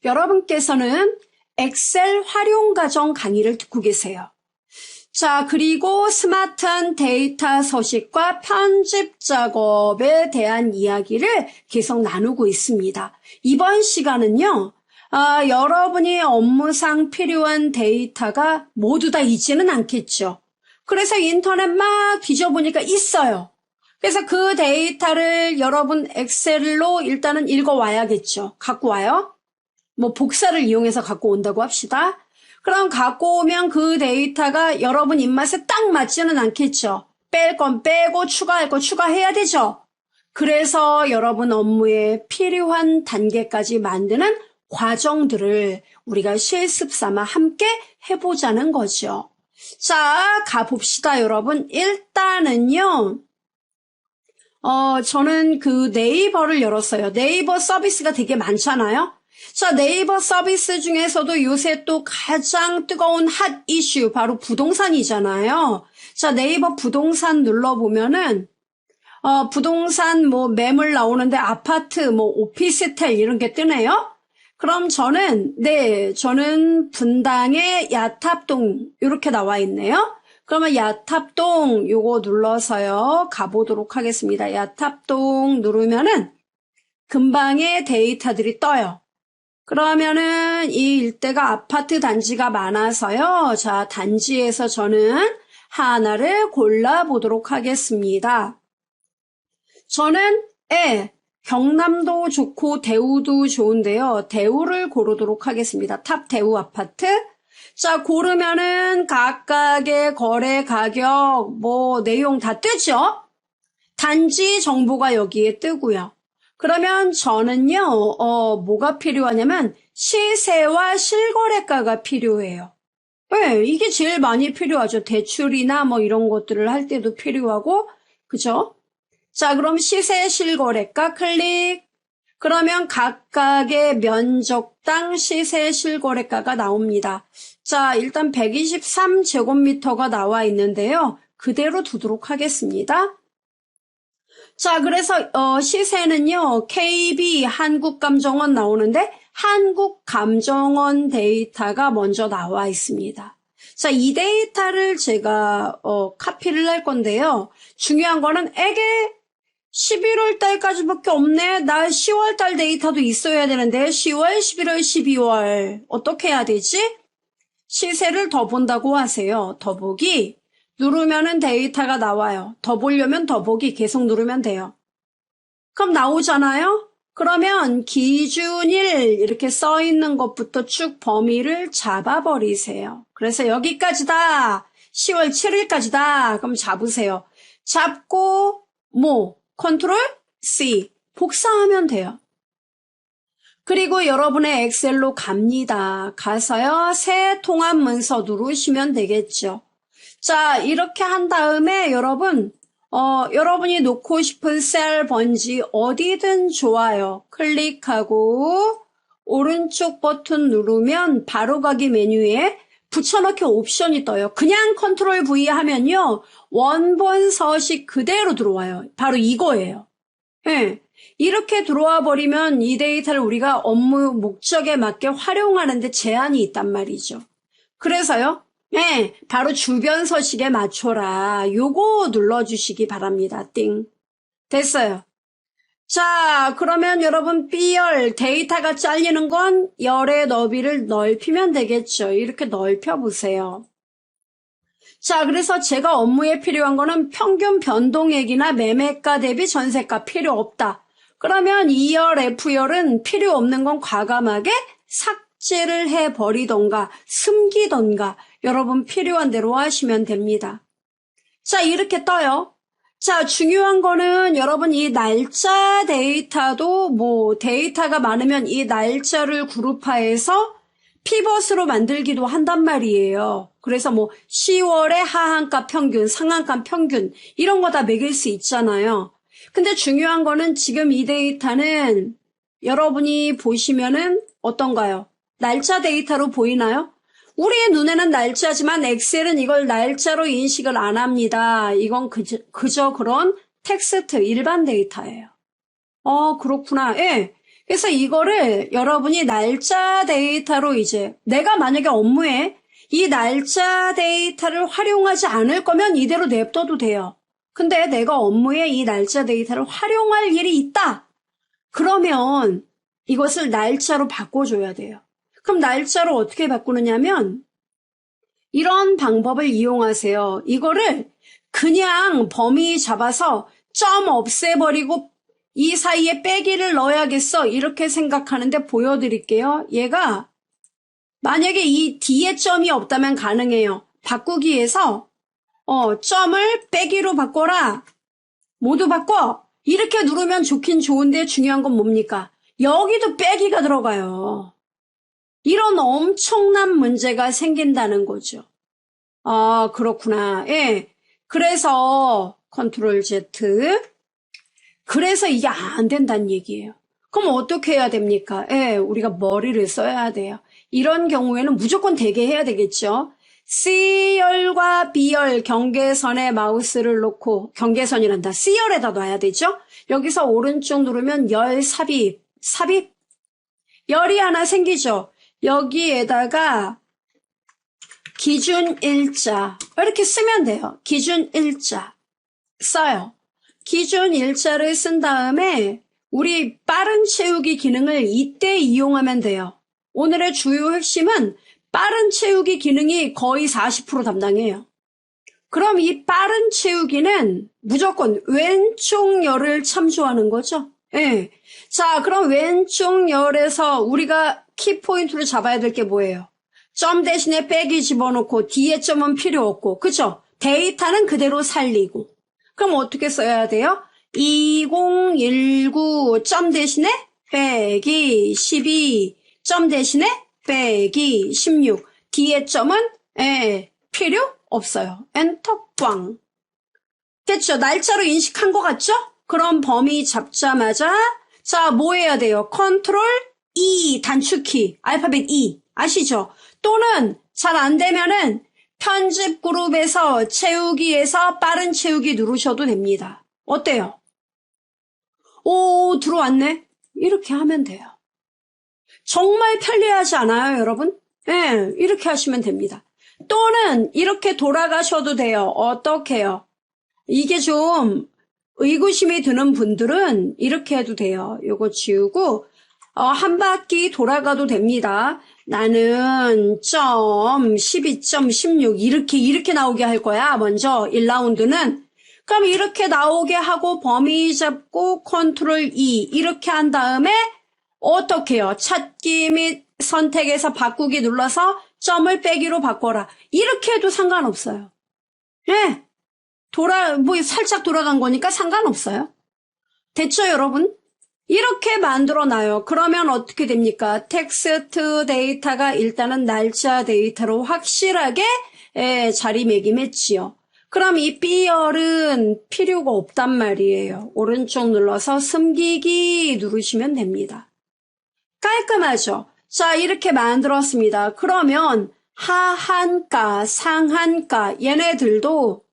여러분께서는 엑셀 활용 과정 강의를 듣고 계세요. 자, 그리고 스마트한 데이터 서식과 편집 작업에 대한 이야기를 계속 나누고 있습니다. 이번 시간은요, 여러분이 업무상 필요한 데이터가 모두 다 있지는 않겠죠. 그래서 인터넷 막 뒤져보니까 있어요. 그래서 그 데이터를 여러분 엑셀로 일단은 읽어와야겠죠. 갖고 와요. 뭐 복사를 이용해서 갖고 온다고 합시다. 그럼 갖고 오면 그 데이터가 여러분 입맛에 딱 맞지는 않겠죠. 뺄 건 빼고 추가할 거 추가해야 되죠. 그래서 여러분 업무에 필요한 단계까지 만드는 과정들을 우리가 실습 삼아 함께 해보자는 거죠. 자, 가봅시다, 여러분. 일단은요, 저는 그 네이버를 열었어요. 네이버 서비스가 되게 많잖아요. 자, 네이버 서비스 중에서도 요새 또 가장 뜨거운 핫 이슈, 바로 부동산이잖아요. 자, 네이버 부동산 눌러보면은, 부동산 뭐 매물 나오는데 아파트, 뭐 오피스텔 이런 게 뜨네요. 그럼 저는 분당의 야탑동 이렇게 나와 있네요. 그러면 야탑동 요거 눌러서요. 가보도록 하겠습니다. 야탑동 누르면은 금방에 데이터들이 떠요. 그러면은 이 일대가 아파트 단지가 많아서요. 자, 단지에서 저는 하나를 골라보도록 하겠습니다. 저는 경남도 좋고 대우도 좋은데요. 대우를 고르도록 하겠습니다. 탑 대우 아파트. 자, 고르면은 각각의 거래 가격, 뭐 내용 다 뜨죠? 단지 정보가 여기에 뜨고요. 그러면 저는요, 뭐가 필요하냐면 시세와 실거래가가 필요해요. 네, 이게 제일 많이 필요하죠. 대출이나 뭐 이런 것들을 할 때도 필요하고, 그죠? 자, 그럼 시세 실거래가 클릭. 그러면 각각의 면적당 시세 실거래가가 나옵니다. 자, 일단 123제곱미터가 나와 있는데요. 그대로 두도록 하겠습니다. 자, 그래서 시세는요. KB 한국감정원 나오는데 한국감정원 데이터가 먼저 나와 있습니다. 자, 이 데이터를 제가 카피를 할 건데요. 중요한 거는 11월 달까지밖에 없네. 나 10월 달 데이터도 있어야 되는데 10월, 11월, 12월 어떻게 해야 되지? 시세를 더 본다고 하세요. 더보기 누르면은 데이터가 나와요. 더 보려면 더보기 계속 누르면 돼요. 그럼 나오잖아요. 그러면 기준일 이렇게 써 있는 것부터 쭉 범위를 잡아버리세요. 그래서 여기까지다. 10월 7일까지다. 그럼 잡으세요. 잡고 컨트롤 C 복사하면 돼요. 그리고 여러분의 엑셀로 갑니다. 가서요. 새 통합 문서 누르시면 되겠죠. 자, 이렇게 한 다음에 여러분이 놓고 싶은 셀 번지 어디든 좋아요. 클릭하고 오른쪽 버튼 누르면 바로가기 메뉴에 붙여넣기 옵션이 떠요. 그냥 컨트롤 V 하면요. 원본 서식 그대로 들어와요. 바로 이거예요. 네. 이렇게 들어와 버리면 이 데이터를 우리가 업무 목적에 맞게 활용하는데 제한이 있단 말이죠. 그래서요. 네, 바로 주변 서식에 맞춰라. 요거 눌러주시기 바랍니다. 띵. 됐어요. 자, 그러면 여러분 B열 데이터가 잘리는 건 열의 너비를 넓히면 되겠죠. 이렇게 넓혀보세요. 자, 그래서 제가 업무에 필요한 거는 평균 변동액이나 매매가 대비 전세가 필요 없다. 그러면 E열, F열은 필요 없는 건 과감하게 삭제를 해버리던가 숨기던가 여러분 필요한 대로 하시면 됩니다. 자, 이렇게 떠요. 자, 중요한 거는 여러분 이 날짜 데이터도 데이터가 많으면 이 날짜를 그룹화해서 피벗으로 만들기도 한단 말이에요. 그래서 10월의 하한가 평균, 상한가 평균 이런 거 다 매길 수 있잖아요. 근데 중요한 거는 지금 이 데이터는 여러분이 보시면은 어떤가요? 날짜 데이터로 보이나요? 우리의 눈에는 날짜지만 엑셀은 이걸 날짜로 인식을 안 합니다. 이건 그저 그런 텍스트 일반 데이터예요. 그렇구나. 예. 그래서 이거를 여러분이 날짜 데이터로 이제 내가 만약에 업무에 이 날짜 데이터를 활용하지 않을 거면 이대로 냅둬도 돼요. 근데 내가 업무에 이 날짜 데이터를 활용할 일이 있다. 그러면 이것을 날짜로 바꿔줘야 돼요. 그럼 날짜로 어떻게 바꾸느냐면 이런 방법을 이용하세요. 이거를 그냥 범위 잡아서 점 없애버리고 이 사이에 빼기를 넣어야겠어 이렇게 생각하는데 보여드릴게요. 얘가 만약에 이 뒤에 점이 없다면 가능해요. 바꾸기 위해서 점을 빼기로 바꿔라. 모두 바꿔. 이렇게 누르면 좋긴 좋은데 중요한 건 뭡니까? 여기도 빼기가 들어가요. 이런 엄청난 문제가 생긴다는 거죠. 아, 그렇구나. 예. 그래서 컨트롤 Z. 그래서 이게 안 된다는 얘기예요. 그럼 어떻게 해야 됩니까? 예, 우리가 머리를 써야 돼요. 이런 경우에는 무조건 대개 해야 되겠죠. C열과 B열 경계선에 마우스를 놓고 경계선이란다. C열에다 놔야 되죠. 여기서 오른쪽 누르면 열 삽입. 열이 하나 생기죠. 여기에다가 기준 일자 이렇게 쓰면 돼요. 기준 일자 써요. 기준 일자를 쓴 다음에 우리 빠른 채우기 기능을 이때 이용하면 돼요. 오늘의 주요 핵심은 빠른 채우기 기능이 거의 40% 담당해요. 그럼 이 빠른 채우기는 무조건 왼쪽 열을 참조하는 거죠. 예. 자, 그럼 왼쪽 열에서 우리가 키포인트로 잡아야 될 게 뭐예요? 점 대신에 빼기 집어넣고 뒤에 점은 필요 없고, 그쵸? 데이터는 그대로 살리고. 그럼 어떻게 써야 돼요? 2019 점 대신에 빼기 12 점 대신에 빼기 16 뒤에 점은 필요 없어요. 엔터 꽝. 됐죠? 날짜로 인식한 것 같죠? 그럼 범위 잡자마자 자, 뭐 해야 돼요? 컨트롤 E 단축키 알파벳 E 아시죠? 또는 잘 안 되면은 편집 그룹에서 채우기에서 빠른 채우기 누르셔도 됩니다. 어때요? 오, 들어왔네. 이렇게 하면 돼요. 정말 편리하지 않아요, 여러분? 네, 이렇게 하시면 됩니다. 또는 이렇게 돌아가셔도 돼요. 어떻게요? 이게 좀 의구심이 드는 분들은 이렇게 해도 돼요. 요거 지우고 한 바퀴 돌아가도 됩니다. 나는 점 12.16 이렇게 나오게 할 거야. 먼저 1라운드는. 그럼 이렇게 나오게 하고 범위 잡고 컨트롤 E 이렇게 한 다음에 어떻게 해요? 찾기 및 선택에서 바꾸기 눌러서 점을 빼기로 바꿔라. 이렇게 해도 상관없어요. 네. 살짝 돌아간 거니까 상관없어요. 됐죠, 여러분? 이렇게 만들어놔요. 그러면 어떻게 됩니까? 텍스트 데이터가 일단은 날짜 데이터로 확실하게 자리매김했지요. 그럼 이 B열은 필요가 없단 말이에요. 오른쪽 눌러서 숨기기 누르시면 됩니다. 깔끔하죠? 자, 이렇게 만들었습니다. 그러면 하한가, 상한가 얘네들도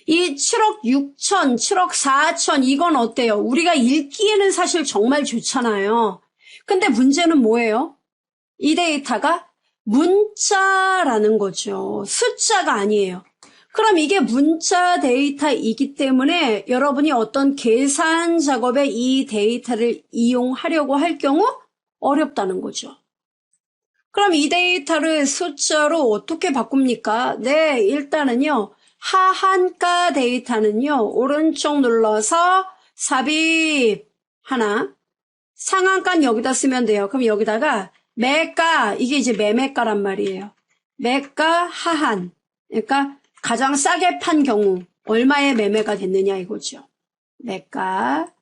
이 7억 6천, 7억 4천 이건 어때요? 우리가 읽기에는 사실 정말 좋잖아요. 근데 문제는 뭐예요? 이 데이터가 문자라는 거죠. 숫자가 아니에요. 그럼 이게 문자 데이터이기 때문에 여러분이 어떤 계산 작업에 이 데이터를 이용하려고 할 경우 어렵다는 거죠. 그럼 이 데이터를 숫자로 어떻게 바꿉니까? 네, 일단은요. 하한가 데이터는요. 오른쪽 눌러서 삽입 하나. 상한가는 여기다 쓰면 돼요. 그럼 여기다가 매가 이게 이제 매매가란 말이에요. 매가 하한. 그러니까 가장 싸게 판 경우 얼마의 매매가 됐느냐 이거죠. 매가.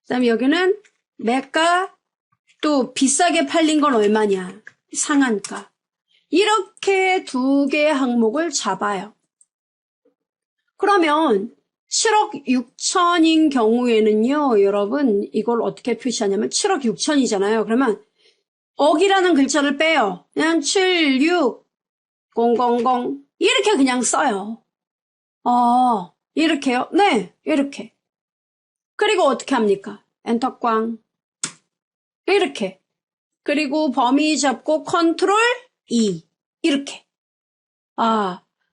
그다음에 여기는 매가 또 비싸게 팔린 건 얼마냐. 상한가. 이렇게 두 개의 항목을 잡아요. 그러면 7억 6천인 경우에는요, 여러분, 이걸 어떻게 표시하냐면 7억 6천이잖아요. 그러면 억이라는 글자를 빼요. 그냥 76000 이렇게 그냥 써요. 이렇게요? 네, 이렇게. 그리고 어떻게 합니까? 엔터 꽝. 이렇게. 그리고 범위 잡고 컨트롤 E. 이렇게.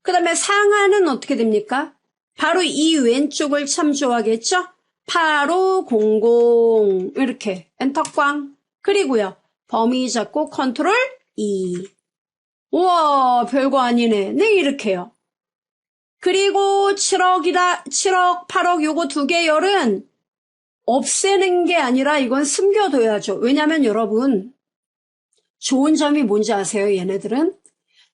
그 다음에 상한은 어떻게 됩니까? 바로 이 왼쪽을 참조하겠죠? 8500 이렇게 엔터 꽝. 그리고요. 범위 잡고 컨트롤 E. 우와 별거 아니네. 네 이렇게요. 그리고 7억 8억 요거 두 개 열은 없애는 게 아니라 이건 숨겨둬야죠. 왜냐면 여러분 좋은 점이 뭔지 아세요? 얘네들은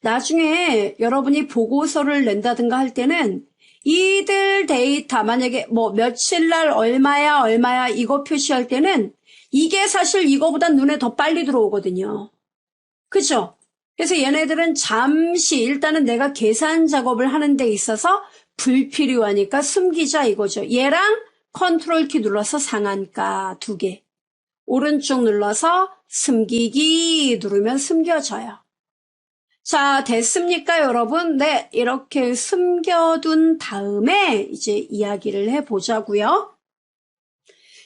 나중에 여러분이 보고서를 낸다든가 할 때는 이들 데이터 만약에 뭐 며칠 날 얼마야 이거 표시할 때는 이게 사실 이거보다 눈에 더 빨리 들어오거든요. 그죠? 그래서 얘네들은 잠시 일단은 내가 계산 작업을 하는 데 있어서 불필요하니까 숨기자 이거죠. 얘랑 컨트롤 키 눌러서 상한가 두 개. 오른쪽 눌러서 숨기기 누르면 숨겨져요. 자, 됐습니까, 여러분? 네, 이렇게 숨겨둔 다음에 이제 이야기를 해보자고요.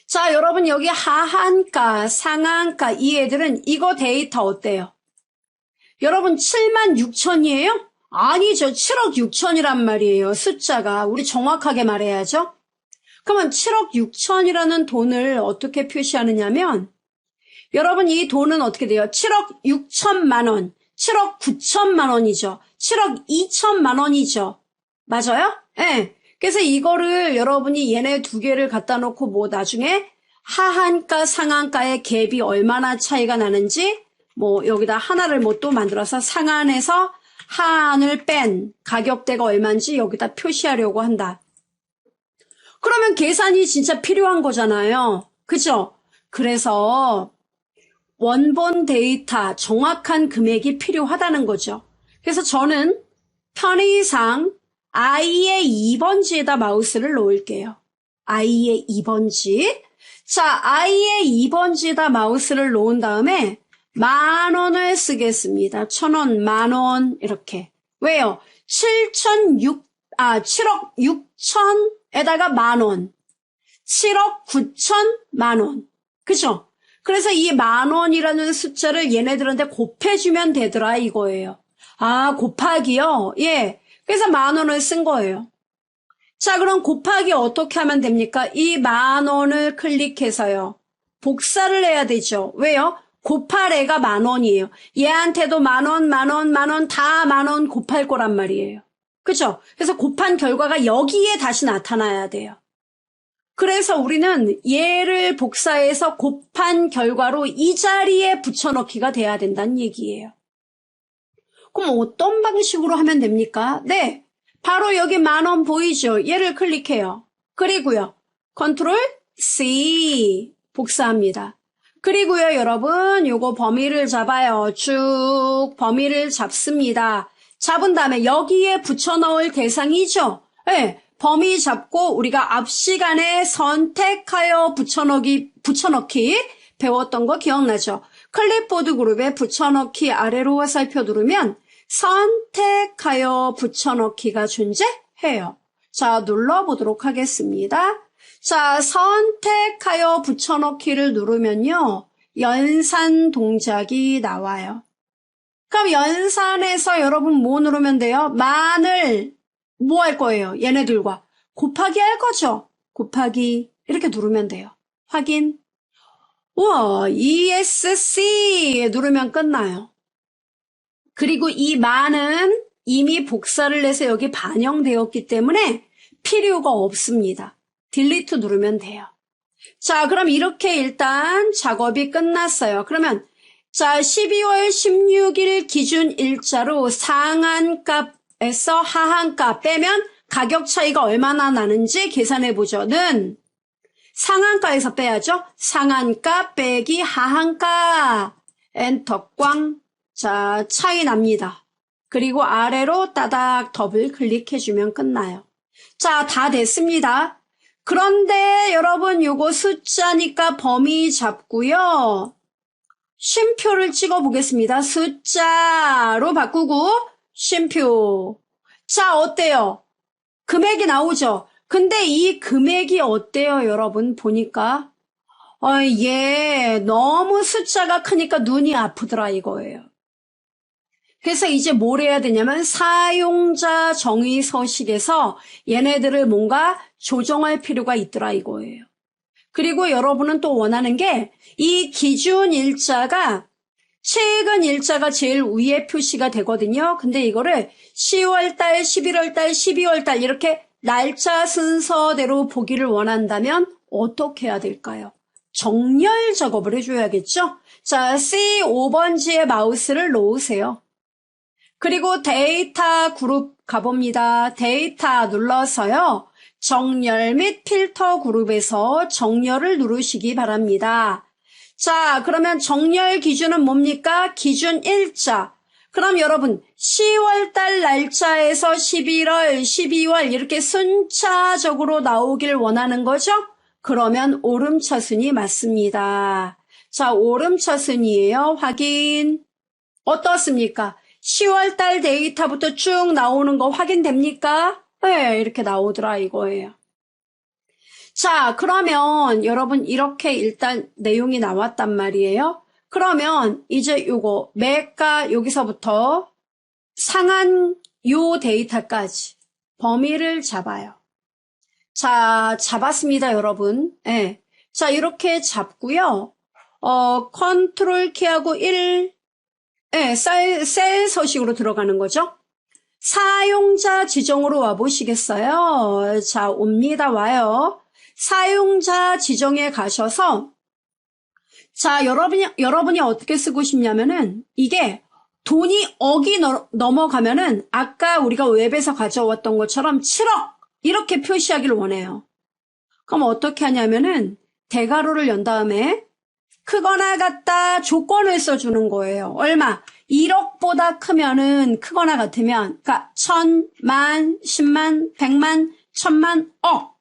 자, 여러분 여기 하한가, 상한가 이 애들은 이거 데이터 어때요? 여러분 76,000이에요? 아니죠. 7억 6천이란 말이에요. 숫자가. 우리 정확하게 말해야죠. 그러면 7억 6천이라는 돈을 어떻게 표시하느냐면 여러분 이 돈은 어떻게 돼요? 7억 6천만 원, 7억 9천만 원이죠. 7억 2천만 원이죠. 맞아요? 네. 그래서 이거를 여러분이 얘네 두 개를 갖다 놓고 뭐 나중에 하한가, 상한가의 갭이 얼마나 차이가 나는지 뭐 여기다 하나를 뭐 또 만들어서 상한에서 하한을 뺀 가격대가 얼마인지 여기다 표시하려고 한다. 그러면 계산이 진짜 필요한 거잖아요. 그죠? 그래서 원본 데이터 정확한 금액이 필요하다는 거죠. 그래서 저는 편의상 I의 2번지에다 마우스를 놓을게요. I의 2번지. 자, I의 2번지에다 마우스를 놓은 다음에 10,000원을 쓰겠습니다. 1,000원, 10,000원 이렇게. 왜요? 7억 6천에다가 10,000원. 7억 9천만 원. 그죠? 그래서 이 10,000원이라는 숫자를 얘네들한테 곱해주면 되더라 이거예요. 곱하기요? 예. 그래서 10,000원을 쓴 거예요. 자, 그럼 곱하기 어떻게 하면 됩니까? 이 10,000원을 클릭해서요. 복사를 해야 되죠. 왜요? 곱할 애가 10,000원이에요. 얘한테도 10,000원, 10,000원, 10,000원 다 10,000원 곱할 거란 말이에요. 그죠? 그래서 곱한 결과가 여기에 다시 나타나야 돼요. 그래서 우리는 얘를 복사해서 곱한 결과로 이 자리에 붙여넣기가 돼야 된다는 얘기예요. 그럼 어떤 방식으로 하면 됩니까? 네, 바로 여기 10,000원 보이죠? 얘를 클릭해요. 그리고요, 컨트롤 C 복사합니다. 그리고요, 여러분 요거 범위를 잡아요. 쭉 범위를 잡습니다. 잡은 다음에 여기에 붙여넣을 대상이죠? 네, 범위 잡고 우리가 앞 시간에 선택하여 붙여넣기 배웠던 거 기억나죠? 클립보드 그룹에 붙여넣기 아래로 화살표 누르면 선택하여 붙여넣기가 존재해요. 자, 눌러보도록 하겠습니다. 자, 선택하여 붙여넣기를 누르면요. 연산 동작이 나와요. 그럼 연산에서 여러분 뭐 누르면 돼요? 만을 뭐 할 거예요? 얘네들과 곱하기 할 거죠? 곱하기 이렇게 누르면 돼요. 확인. 우와, ESC 누르면 끝나요. 그리고 이 만은 이미 복사를 해서 여기 반영되었기 때문에 필요가 없습니다. 딜리트 누르면 돼요. 자, 그럼 이렇게 일단 작업이 끝났어요. 그러면 자, 12월 16일 기준 일자로 상한값에서 하한값 빼면 가격 차이가 얼마나 나는지 계산해보죠. 는 상한가에서 빼야죠. 상한가 빼기 하한가. 엔터 꽝. 자, 차이 납니다. 그리고 아래로 따닥 더블 클릭해주면 끝나요. 자, 다 됐습니다. 그런데 여러분 요거 숫자니까 범위 잡고요. 쉼표를 찍어 보겠습니다. 숫자로 바꾸고 쉼표. 자, 어때요? 금액이 나오죠? 근데 이 금액이 어때요, 여러분? 보니까 얘 너무 숫자가 크니까 눈이 아프더라 이거예요. 그래서 이제 뭘 해야 되냐면 사용자 정의 서식에서 얘네들을 뭔가 조정할 필요가 있더라 이거예요. 그리고 여러분은 또 원하는 게 이 기준 일자가 최근 일자가 제일 위에 표시가 되거든요. 근데 이거를 10월달, 11월달, 12월달 이렇게 날짜 순서대로 보기를 원한다면 어떻게 해야 될까요? 정렬 작업을 해줘야겠죠? 자, C5번지에 마우스를 놓으세요. 그리고 데이터 그룹 가봅니다. 데이터 눌러서요. 정렬 및 필터 그룹에서 정렬을 누르시기 바랍니다. 자, 그러면 정렬 기준은 뭡니까? 기준 일자. 그럼 여러분 10월달 날짜에서 11월, 12월 이렇게 순차적으로 나오길 원하는 거죠? 그러면 오름차순이 맞습니다. 자, 오름차순이에요. 확인. 어떻습니까? 10월달 데이터부터 쭉 나오는 거 확인됩니까? 네, 이렇게 나오더라 이거예요. 자, 그러면 여러분 이렇게 일단 내용이 나왔단 말이에요. 그러면 이제 요거 매가 여기서부터 상한 요 데이터까지 범위를 잡아요. 자, 잡았습니다, 여러분. 네. 자, 이렇게 잡고요. 컨트롤 키하고 1, 네, 셀 서식으로 들어가는 거죠. 사용자 지정으로 와보시겠어요? 자, 옵니다, 와요. 사용자 지정에 가셔서 자, 여러분이 어떻게 쓰고 싶냐면은 이게 돈이 억이 넘어가면은 아까 우리가 웹에서 가져왔던 것처럼 7억 이렇게 표시하기를 원해요. 그럼 어떻게 하냐면은 대괄호를 연 다음에 크거나 같다 조건을 써주는 거예요. 얼마? 1억보다 크면은 크거나 같으면 그러니까 1000, 만, 10만, 100만, 1000만, 억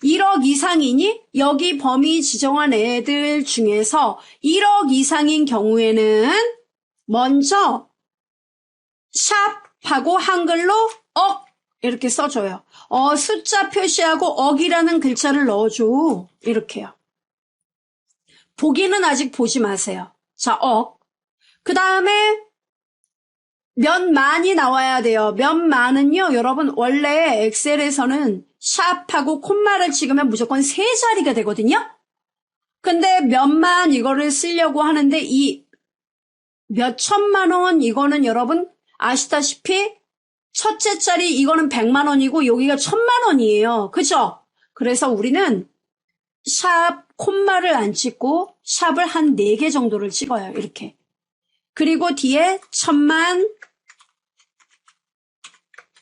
1억 이상이니 여기 범위 지정한 애들 중에서 1억 이상인 경우에는 먼저 샵하고 한글로 억 이렇게 써줘요. 숫자 표시하고 억이라는 글자를 넣어줘. 이렇게요. 보기는 아직 보지 마세요. 자, 억. 그 다음에 몇 만이 나와야 돼요. 몇 만은요, 여러분 원래 엑셀에서는 샵하고 콤마를 찍으면 무조건 세 자리가 되거든요. 근데 몇만 이거를 쓰려고 하는데 이 몇천만 원 이거는 여러분 아시다시피 첫째 자리 이거는 100만 원이고 여기가 1000만 원이에요. 그죠? 그래서 우리는 샵 콤마를 안 찍고 샵을 한 4개 정도를 찍어요. 이렇게. 그리고 뒤에 1000만,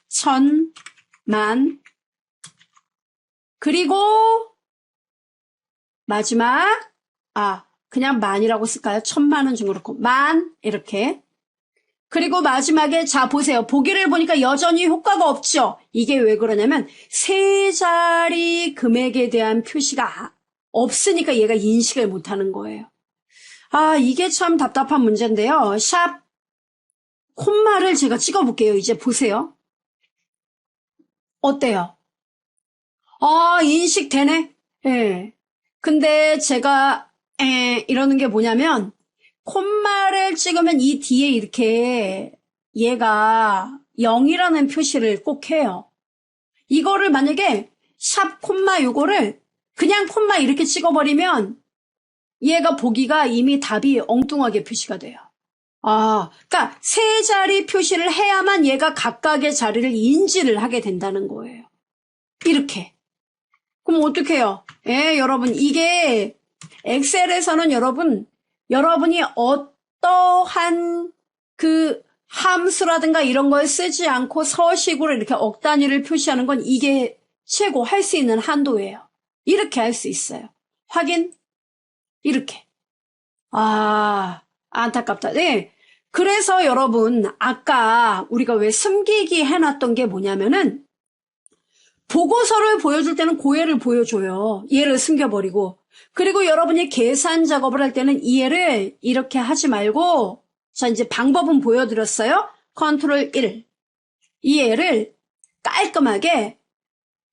1000만 그리고 마지막 그냥 만이라고 쓸까요? 1000만 원 좀 그렇고 만 이렇게 그리고 마지막에 자 보세요. 보기를 보니까 여전히 효과가 없죠. 이게 왜 그러냐면 세 자리 금액에 대한 표시가 없으니까 얘가 인식을 못하는 거예요. 이게 참 답답한 문제인데요. 샵 콤마를 제가 찍어볼게요. 이제 보세요. 어때요? 인식되네? 예. 근데 제가, 이러는 게 뭐냐면, 콤마를 찍으면 이 뒤에 이렇게 얘가 0이라는 표시를 꼭 해요. 이거를 만약에 샵 콤마 요거를 그냥 콤마 이렇게 찍어버리면 얘가 보기가 이미 답이 엉뚱하게 표시가 돼요. 그러니까 세 자리 표시를 해야만 얘가 각각의 자리를 인지를 하게 된다는 거예요. 이렇게. 그럼 어떻게 해요? 여러분 이게 엑셀에서는 여러분이 어떠한 그 함수라든가 이런 걸 쓰지 않고 서식으로 이렇게 억 단위를 표시하는 건 이게 최고 할 수 있는 한도예요. 이렇게 할 수 있어요. 확인? 이렇게. 안타깝다. 네. 그래서 여러분 아까 우리가 왜 숨기기 해놨던 게 뭐냐면은 보고서를 보여줄 때는 고얘를 보여줘요. 얘를 숨겨버리고. 그리고 여러분이 계산 작업을 할 때는 이 얘를 이렇게 하지 말고 자 이제 방법은 보여드렸어요. 컨트롤 1. 이 얘를 깔끔하게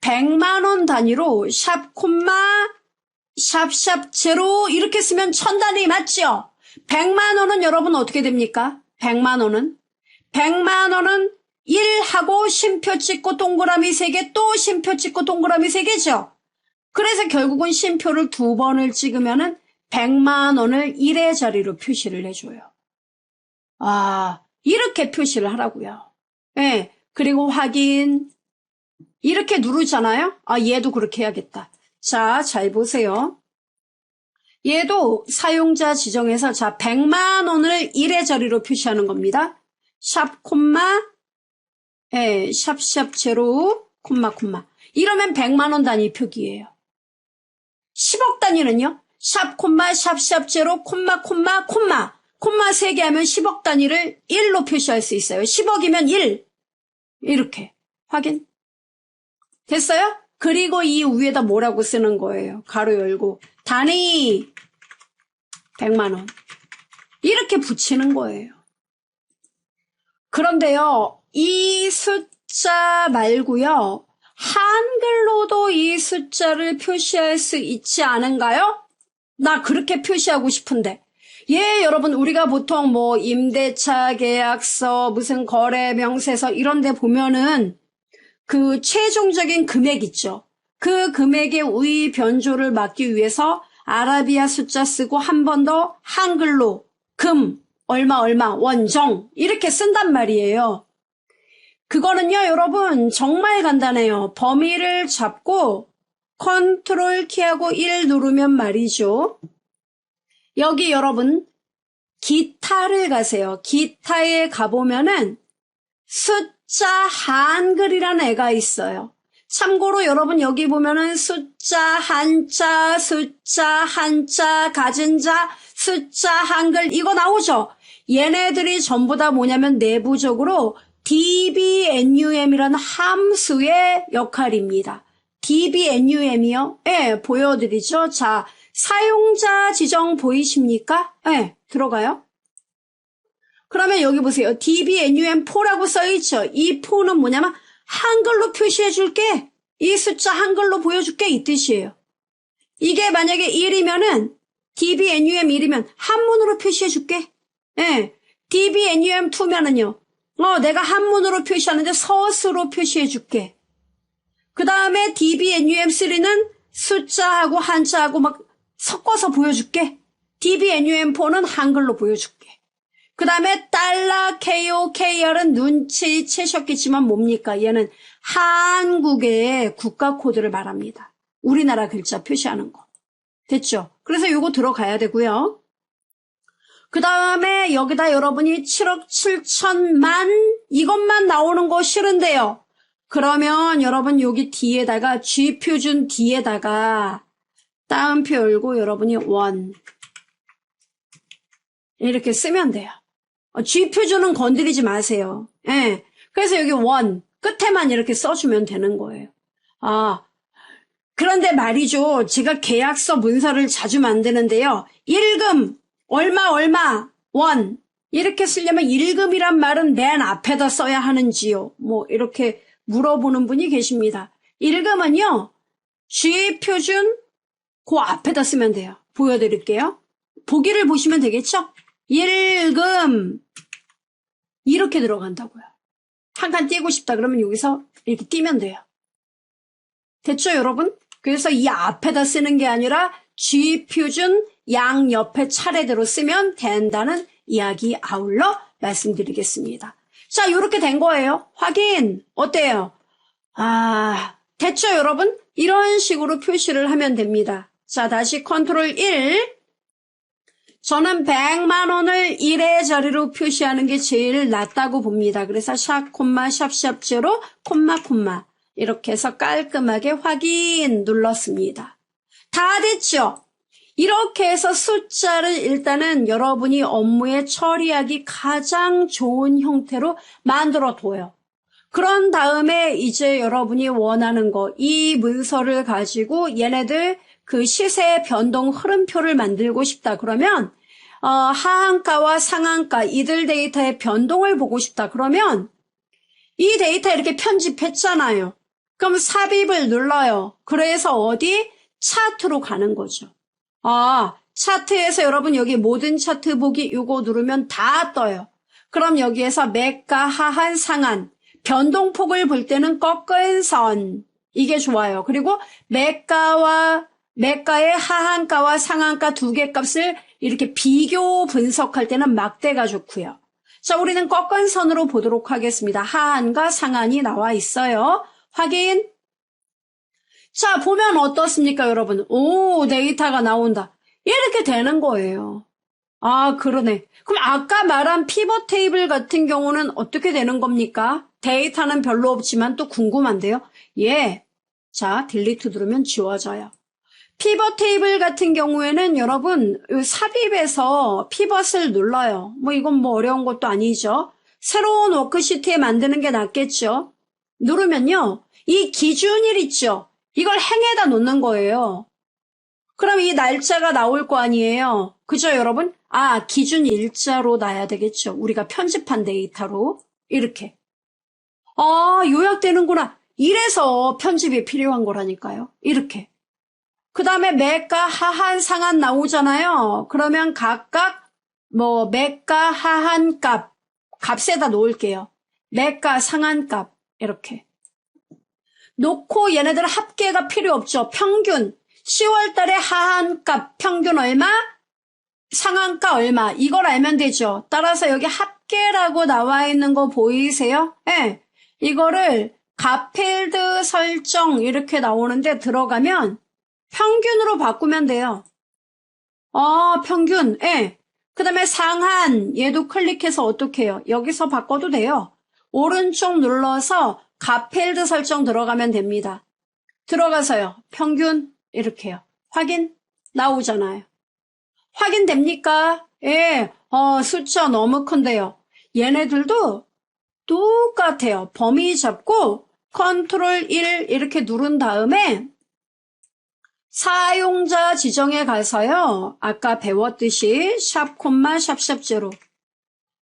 100만 원 단위로 샵 콤마 샵샵 제로 이렇게 쓰면 1000단위 맞죠? 100만 원은 여러분 어떻게 됩니까? 100만 원은 1하고 쉼표 찍고 동그라미 3개 또 쉼표 찍고 동그라미 3개죠. 그래서 결국은 쉼표를 2번을 찍으면은 100만 원을 1의 자리로 표시를 해줘요. 이렇게 표시를 하라고요. 예. 그리고 확인. 이렇게 누르잖아요. 얘도 그렇게 해야겠다. 자, 잘 보세요. 얘도 사용자 지정해서 100만 원을 1의 자리로 표시하는 겁니다. 샵 콤마 샵샵 제로 콤마 이러면 100만 원 단위 표기예요. 10억 단위는요. 샵 콤마 샵샵 제로 콤마 3개 하면 10억 단위를 1로 표시할 수 있어요. 10억이면 1 이렇게 확인 됐어요? 그리고 이 위에다 뭐라고 쓰는 거예요. 가로 열고 단위 100만 원 이렇게 붙이는 거예요. 그런데요. 이 숫자 말고요. 한글로도 이 숫자를 표시할 수 있지 않은가요? 나 그렇게 표시하고 싶은데. 여러분 우리가 보통 뭐 임대차 계약서 무슨 거래 명세서 이런 데 보면은 그 최종적인 금액 있죠. 그 금액의 우위 변조를 막기 위해서 아라비아 숫자 쓰고 한 번 더 한글로 금 얼마 원정 이렇게 쓴단 말이에요. 그거는요 여러분 정말 간단해요. 범위를 잡고 컨트롤 키하고 1 누르면 말이죠. 여기 여러분 기타를 가세요. 기타에 가보면은 숫자 한글이라는 애가 있어요. 참고로 여러분 여기 보면은 숫자 한자 가진 자 숫자 한글 이거 나오죠. 얘네들이 전부 다 뭐냐면 내부적으로 dbnum이라는 함수의 역할입니다. dbnum이요? 예, 보여드리죠. 자, 사용자 지정 보이십니까? 예, 들어가요. 그러면 여기 보세요. dbnum4라고 써있죠. 이 4는 뭐냐면 한글로 표시해줄게. 이 숫자 한글로 보여줄게 이 뜻이에요. 이게 만약에 1이면은 dbnum 1이면 한문으로 표시해줄게. 예, dbnum2면은요. 내가 한문으로 표시하는데 서술로 표시해줄게. 그 다음에 dbnum3는 숫자하고 한자하고 막 섞어서 보여줄게. dbnum4는 한글로 보여줄게. 그 다음에 $KOKR은 눈치채셨겠지만 뭡니까? 얘는 한국의 국가 코드를 말합니다. 우리나라 글자 표시하는 거. 됐죠? 그래서 요거 들어가야 되고요. 그 다음에 여기다 여러분이 7억 7천만 이것만 나오는 거 싫은데요. 그러면 여러분 여기 뒤에다가 G표준 뒤에다가 따옴표 열고 여러분이 1 이렇게 쓰면 돼요. G표준은 건드리지 마세요. 예. 그래서 여기 1 끝에만 이렇게 써주면 되는 거예요. 그런데 말이죠. 제가 계약서 문서를 자주 만드는데요. 일금 얼마 1 이렇게 쓰려면 일금이란 말은 맨 앞에다 써야 하는지요. 뭐 이렇게 물어보는 분이 계십니다. 일금은요. G표준 그 앞에다 쓰면 돼요. 보여드릴게요. 보기를 보시면 되겠죠? 일금 이렇게 들어간다고요. 한 칸 띄고 싶다 그러면 여기서 이렇게 띄면 돼요. 됐죠 여러분? 그래서 이 앞에다 쓰는 게 아니라 G표준 양옆에 차례대로 쓰면 된다는 이야기 아울러 말씀드리겠습니다. 자, 이렇게 된 거예요. 확인 어때요? 됐죠 여러분? 이런 식으로 표시를 하면 됩니다. 자, 다시 컨트롤 1. 저는 100만 원을 1의 자리로 표시하는 게 제일 낫다고 봅니다. 그래서 샵 콤마 샵샵 제로 콤마 이렇게 해서 깔끔하게 확인 눌렀습니다. 다 됐죠? 이렇게 해서 숫자를 일단은 여러분이 업무에 처리하기 가장 좋은 형태로 만들어 둬요. 그런 다음에 이제 여러분이 원하는 거, 이 문서를 가지고 얘네들 그 시세 변동 흐름표를 만들고 싶다 그러면 하한가와 상한가 이들 데이터의 변동을 보고 싶다 그러면 이 데이터 이렇게 편집했잖아요. 그럼 삽입을 눌러요. 그래서 어디 차트로 가는 거죠. 차트에서 여러분 여기 모든 차트 보기 이거 누르면 다 떠요. 그럼 여기에서 매가, 하한, 상한, 변동폭을 볼 때는 꺾은 선, 이게 좋아요. 그리고 매가의 하한가와 상한가 두 개 값을 이렇게 비교 분석할 때는 막대가 좋고요. 자, 우리는 꺾은 선으로 보도록 하겠습니다. 하한과 상한이 나와 있어요. 확인. 자, 보면 어떻습니까, 여러분? 오, 데이터가 나온다. 이렇게 되는 거예요. 그러네. 그럼 아까 말한 피벗 테이블 같은 경우는 어떻게 되는 겁니까? 데이터는 별로 없지만 또 궁금한데요. 자, 딜리트 누르면 지워져요. 피벗 테이블 같은 경우에는 여러분 삽입에서 피벗을 눌러요. 이건 어려운 것도 아니죠. 새로운 워크시트에 만드는 게 낫겠죠. 누르면요. 이 기준일 있죠. 이걸 행에다 놓는 거예요. 그럼 이 날짜가 나올 거 아니에요. 그죠, 여러분? 기준 일자로 놔야 되겠죠. 우리가 편집한 데이터로. 이렇게. 요약되는구나. 이래서 편집이 필요한 거라니까요. 이렇게. 그 다음에 매가, 하한, 상한 나오잖아요. 그러면 각각 매가, 하한 값에다 놓을게요. 매가, 상한 값. 이렇게. 놓고 얘네들 합계가 필요 없죠. 평균. 10월 달에 하한값 평균 얼마? 상한가 얼마? 이걸 알면 되죠. 따라서 여기 합계라고 나와 있는 거 보이세요? 네. 이거를 값필드 설정 이렇게 나오는데 들어가면 평균으로 바꾸면 돼요. 평균. 네. 그 다음에 상한. 얘도 클릭해서 어떻게 해요? 여기서 바꿔도 돼요. 오른쪽 눌러서 값필드 설정 들어가면 됩니다. 들어가서요. 평균. 이렇게요. 확인 나오잖아요. 확인됩니까? 예. 숫자 너무 큰데요. 얘네들도 똑같아요. 범위 잡고 컨트롤 1 이렇게 누른 다음에 사용자 지정에 가서요. 아까 배웠듯이 샵 콤마 샵샵 제로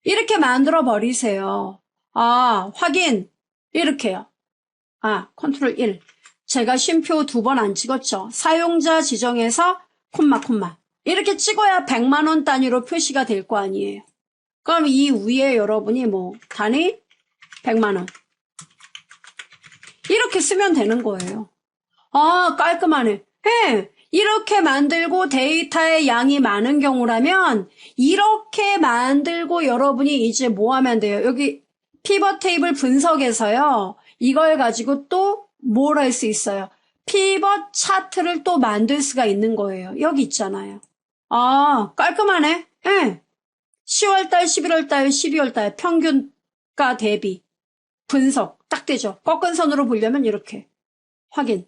이렇게 만들어 버리세요. 확인 이렇게요. 컨트롤 1 제가 쉼표 2번 안 찍었죠. 사용자 지정해서 콤마 이렇게 찍어야 100만 원 단위로 표시가 될 거 아니에요. 그럼 이 위에 여러분이 단위 100만 원 이렇게 쓰면 되는 거예요. 깔끔하네. 이렇게 만들고 데이터의 양이 많은 경우라면 이렇게 만들고 여러분이 이제 뭐 하면 돼요? 여기 피벗 테이블 분석에서요. 이걸 가지고 또 뭘 할 수 있어요? 피벗 차트를 또 만들 수가 있는 거예요. 여기 있잖아요. 깔끔하네. 10월달, 11월달, 12월달 평균가 대비 분석 딱 되죠. 꺾은 선으로 보려면 이렇게 확인.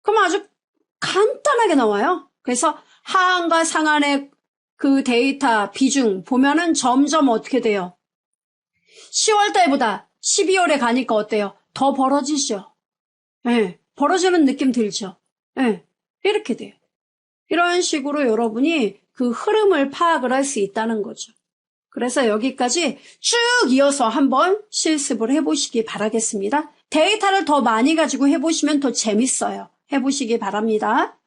그럼 아주 간단하게 나와요. 그래서 하한과 상한의 그 데이터 비중 보면은 점점 어떻게 돼요? 10월달보다 12월에 가니까 어때요? 더 벌어지죠. 벌어지는 느낌 들죠. 이렇게 돼요. 이런 식으로 여러분이 그 흐름을 파악을 할 수 있다는 거죠. 그래서 여기까지 쭉 이어서 한번 실습을 해보시기 바라겠습니다. 데이터를 더 많이 가지고 해보시면 더 재밌어요. 해보시기 바랍니다.